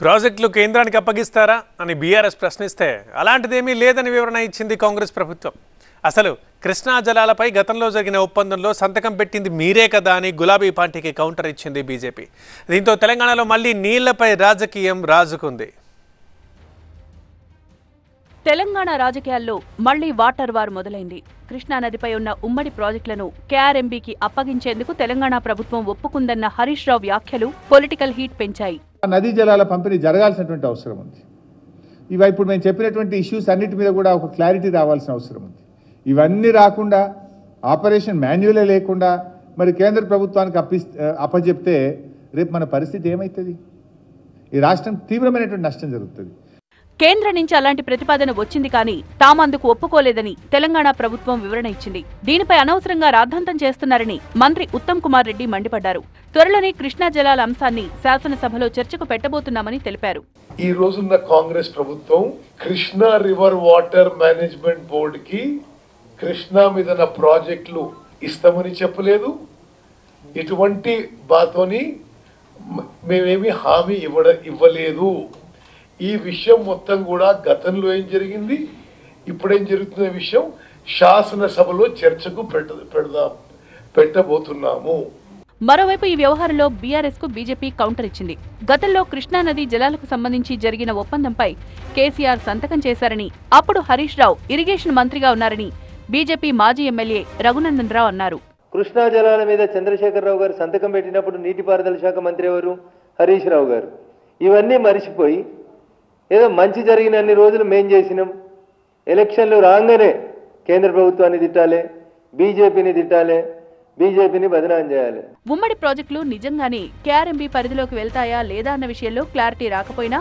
ప్రాజెక్టులు కేంద్రానికి అప్పగిస్తారా అని బీఆర్ఎస్ ప్రశ్నిస్తే అలాంటిదేమీ లేదని వివరణ ఇచ్చింది కాంగ్రెస్ ప్రభుత్వం. అసలు కృష్ణా జలాలపై గతంలో జరిగిన ఒప్పందంలో సంతకం పెట్టింది మీరే కదా అని గులాబీ పార్టీకి కౌంటర్ ఇచ్చింది బీజేపీ. దీంతో తెలంగాణలో మళ్ళీ నీళ్లపై రాజకీయం రాజుకుంది. తెలంగాణ రాజకీయాల్లో మళ్లీ వాటర్ వార్ మొదలైంది. కృష్ణానదిపై ఉన్న ఉమ్మడి ప్రాజెక్టులను కేఆర్ఎంబీకి అప్పగించేందుకు తెలంగాణ ప్రభుత్వం ఒప్పుకుందన్న హరీష్ రావు వ్యాఖ్యలు పొలిటికల్ హీట్ పెంచాయి. నదీ జలాల పంపిణీ జరగాల్సినటువంటి అవసరం ఉంది. ఇప్పుడు మేము చెప్పినటువంటి ఇష్యూస్ అన్నిటి మీద కూడా ఒక క్లారిటీ రావాల్సిన అవసరం ఉంది. ఇవన్నీ రాకుండా ఆపరేషన్ మాన్యువలే లేకుండా మరి కేంద్ర ప్రభుత్వానికి అప్పచెప్తే రేపు మన పరిస్థితి ఏమవుతుంది? ఈ రాష్ట్రం తీవ్రమైనటువంటి నష్టం జరుగుతుంది. కేంద్రం నుంచి అలాంటి ప్రతిపాదన వచ్చింది కానీ తామందుకు ఒప్పుకోలేదని తెలంగాణ ప్రభుత్వం వివరణ ఇచ్చింది. దీనిపై అనవసరంగా రాద్ధాంతం చేస్తున్నారని మంత్రి ఉత్తమ్ కుమార్ రెడ్డి మండిపడ్డారు. త్వరలోనే కృష్ణా జలాల అంశాన్ని శాసనసభలో చర్చకు పెట్టబోతున్నామని తెలిపారు. ఈ రోజున్న కాంగ్రెస్ ప్రభుత్వం Krishna river water management board కి కృష్ణా మీద ప్రాజెక్టులు ఇస్తామని చెప్పలేదు. ఇటువంటి బాతోని మేమేమి హామీ ఇవ్వలేదు. ఈ విషయం మొత్తం కూడా గతంలో ఏం జరిగింది, ఇప్పుడేం జరుగుతున్న విషయం శాసనసభలో చర్చకు పెట్టబోతున్నాము. మరోవైపు ఈ వ్యవహారంలో బీఆర్ఎస్ కు బీజేపీ కౌంటర్ ఇచ్చింది. గతంలో కృష్ణానది జలాలకు సంబంధించి జరిగిన ఒప్పందంపై కేసీఆర్ సంతకం చేశారని, అప్పుడు హరీష్ రావు ఇరిగేషన్ మంత్రిగా ఉన్నారని బీజేపీ మాజీ ఎమ్మెల్యే రఘునందన్ రావు అన్నారు. కృష్ణా జలాల మీద చంద్రశేఖరరావు గారు సంతకం పెట్టినప్పుడు నీటిపారుదల శాఖ మంత్రి ఎవరు? హరీష్ రావు గారు. ఇవన్నీ మరిచిపోయి ఏదో మంచి జరిగిన అన్ని రోజులు మేం చేసినాం, ఎలక్షన్లు రాగానే కేంద్ర ప్రభుత్వాన్ని తిట్టాలి, బీజేపీని తిట్టాలి, బీజేపీని బదనాం చేయాలి. ఉమ్మడి ప్రాజెక్టులు నిజంగానే కేఆర్ఎంబీ పరిధిలోకి వెళ్తాయా లేదా అన్న విషయంలో క్లారిటీ రాకపోయినా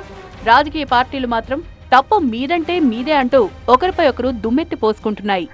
రాజకీయ పార్టీలు మాత్రం తప్పు మీదంటే మీదే అంటూ ఒకరిపై ఒకరు దుమ్మెత్తి పోసుకుంటున్నాయి.